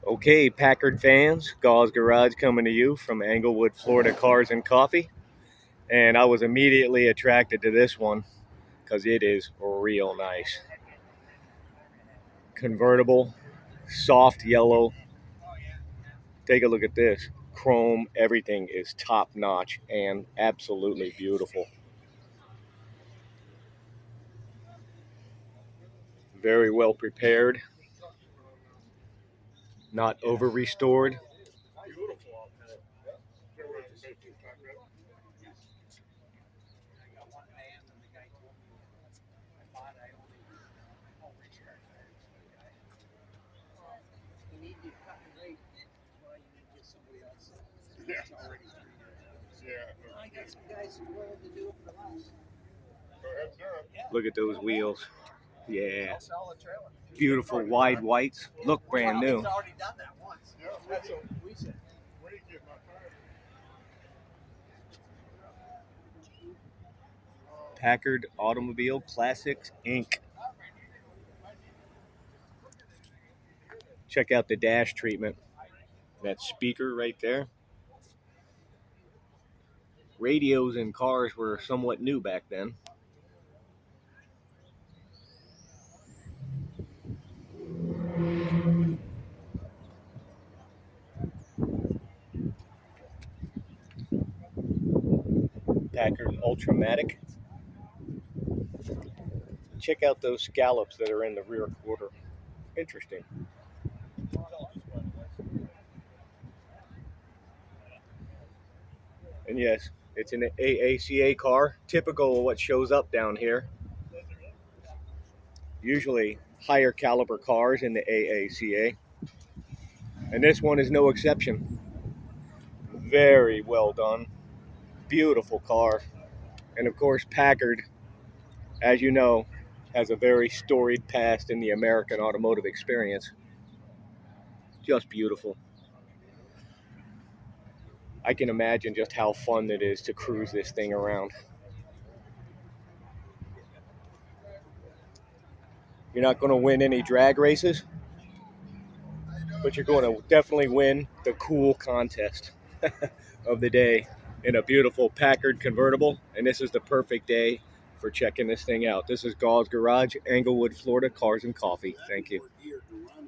Okay, Packard fans, Gauze Garage coming to you from Englewood, Florida Cars and Coffee. And I was immediately attracted to this one because it is real nice. Convertible, soft yellow. Take a look at this. Chrome, everything is top notch and absolutely beautiful. Very well prepared, not over restored. Look at those wheels. Yeah. Beautiful wide whites. Look brand new. Packard Automobile Classics Inc. Check out the dash treatment. That speaker right there. Radios in cars were somewhat new back then. Packard Ultramatic. Check out those scallops that are in the rear quarter. Interesting. And yes, it's an AACA car, typical of what shows up down here. Usually higher caliber cars in the AACA. And this one is no exception. Very well done. Beautiful car. And of course, Packard, as you know, has a very storied past in the American automotive experience. Just beautiful. I can imagine just how fun it is to cruise this thing around. You're not going to win any drag races, but you're going to definitely win the cool contest of the day in a beautiful Packard convertible. And this is the perfect day for checking this thing out. This is Gauze Garage, Englewood, Florida, Cars and Coffee. Thank you.